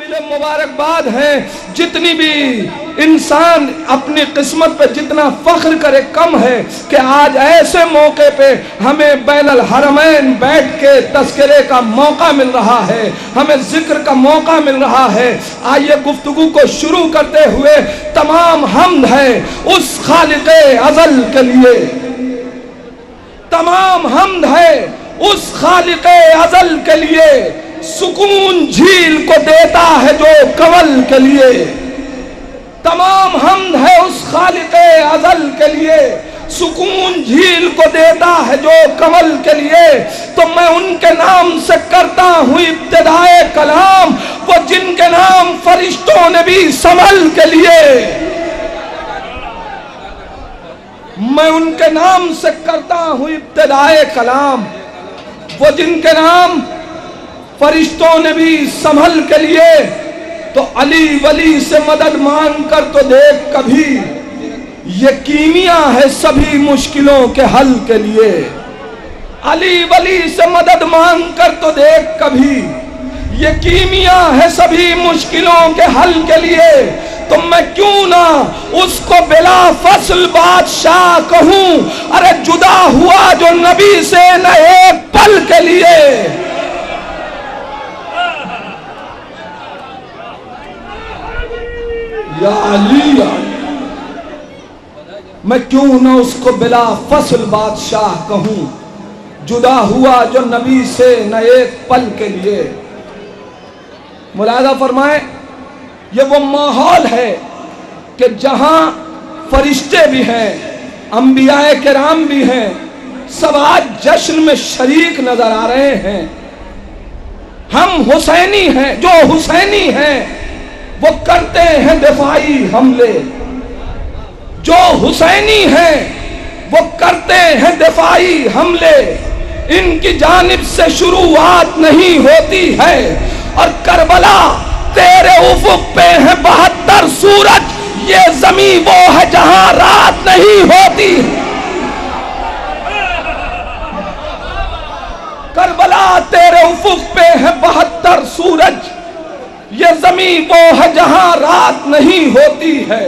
मुझे मुबारकबाद है। जितनी भी इंसान अपनी किस्मत पे जितना फख्र करे कम है कि आज ऐसे मौके पे हमें बैनल हरमैन बैठ के तस्करे का मौका मिल रहा है, हमें जिक्र का मौका मिल रहा है। आइए गुफ्तगू को शुरू करते हुए तमाम हम्द है उस खालिक़े अज़ल के लिए, तमाम हम्द है उस खालिक़े अज़ल के लिए, सुकून झील को देता है जो कंवल के लिए। तमाम हम्द है उस खालिक़े अज़ल के लिए, सुकून झील को देता है जो कंवल के लिए। तो मैं उनके नाम से करता हूँ इब्तिदाए कलाम, वो जिनके नाम फरिश्तों ने भी संभल के लिए। मैं उनके नाम से करता हूँ इब्तिदाए कलाम, वो जिनके नाम फरिश्तों ने भी संभल के लिए। तो अली वली से मदद मांग कर तो देख कभी, ये कीमिया है सभी मुश्किलों के हल के लिए। अली वली से मदद मांग कर तो देख कभी, ये कीमिया है सभी मुश्किलों के हल के लिए। तो मैं क्यों ना उसको बिला फसल बादशाह कहूं, अरे जुदा हुआ जो नबी से न एक पल के लिए। या अली, मैं क्यों ना उसको बिला फसल बादशाह कहूं, जुदा हुआ जो नबी से न एक पल के लिए। मुलाहिज़ा फरमाए, ये वो माहौल है कि जहां फरिश्ते भी हैं, अंबियाए किराम भी हैं, सब आज जश्न में शरीक नजर आ रहे हैं। हम हुसैनी हैं, जो हुसैनी हैं वो करते हैं दिफाई हमले, जो हुसैनी हैं वो करते हैं दिफाई हमले। इनकी जानिब से शुरुआत नहीं होती है, और करबला तेरे उफुक पे है 72 सूरज, ये जमी वो है जहां रात नहीं होती। करबला तेरे उफुक पे है 72 सूरज, ये जमी वो है जहां रात नहीं होती है।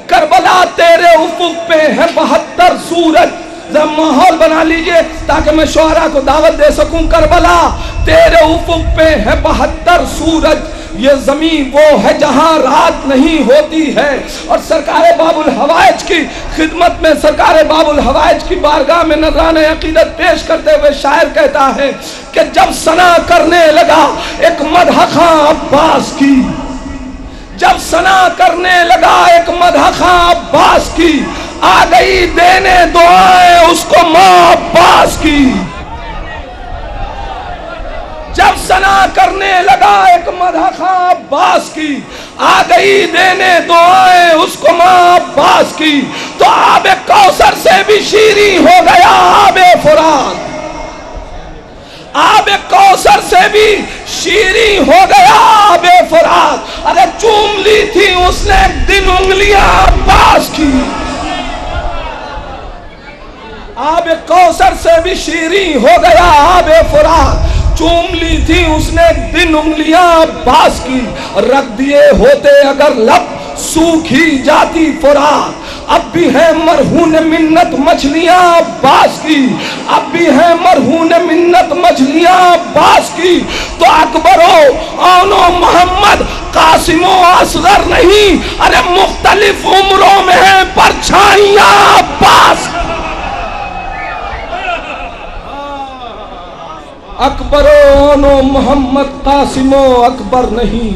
करबला तेरे उफुक पे है 72 सूरज। जब माहौल बना लीजिए ताकि मैं शुअरा को दावत दे सकूं। करबला तेरे उफुक पे है 72 सूरज, ये जमी वो है जहां रात नहीं होती है। और सरकार बाबुल हवाइज की खिदमत में, सरकार बाबुल हवाइज की बारगाह में नजराने अकीदत पेश करते हुए शायर कहता है कि जब सना करने लगा एक मदह खां अब्बास की, जब सना करने लगा एक मदह खां अब्बास की, आ गई देने दुआएं उसको मां अब्बास की। जब सना करने लगा एक मदह खां अब्बास की, आ गई देने दुआएं उसको मां अब्बास की। तो आबे कौसर से भी शीरी हो गया आबे फुरात, आबे कौसर से भी शीरी हो गया आबे फुरात। अरे चूम ली थी उसने एक दिन उंगलियां अब्बास की, आबे कौसर से भी शीरी हो गया आबे फुरात। चूम ली थी उसने एक दिन उंगलियां अब्बास की, रख दिए होते अगर लब सूखी जाती फुरात। अब भी है मरहून मिन्नत मछलियां अब्बास की, अब भी है मरहून मिन्नत मछलियां अब्बास की। तो अकबरो औनो मोहम्मद कासिमो असगर नहीं, अरे मुख्तलिफ उम्रों में है परछाइयां अब्बास। अकबरो नो मोहम्मद कासिमो अकबर नहीं,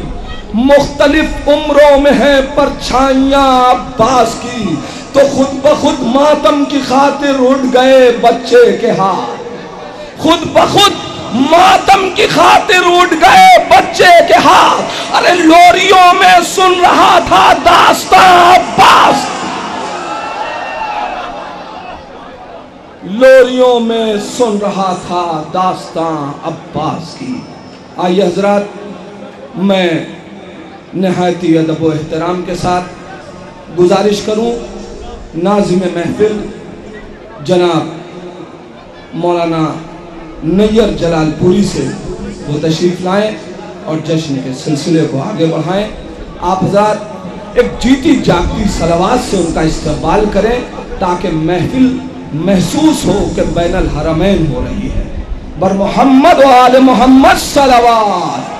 मुख्तलिफ उम्रों में है परछाइयां अब्बास की। तो खुद ब खुद मातम की खातिर उड़ गए बच्चे के हाथ, खुद ब खुद मातम की खातिर उड़ गए बच्चे के हाथ। अरे लोरियों में सुन रहा था दास्तां अब्बास, लोरियों में सुन रहा था दास्तां अब्बास की। आइए हजरात, मैं नहायती अदब व एहतराम के साथ गुजारिश करूं नाज़िम महफिल जनाब मौलाना नैयर जलालपुरी से वो तशरीफ़ लाएं और जश्न के सिलसिले को आगे बढ़ाएं। आप हज़रात एक जीती जागती सलावात से उनका इस्तकबाल करें ताकि महफिल महसूस हो कि बैनल हरमैन हो रही है। बर मोहम्मद व आले मोहम्मद सलावात।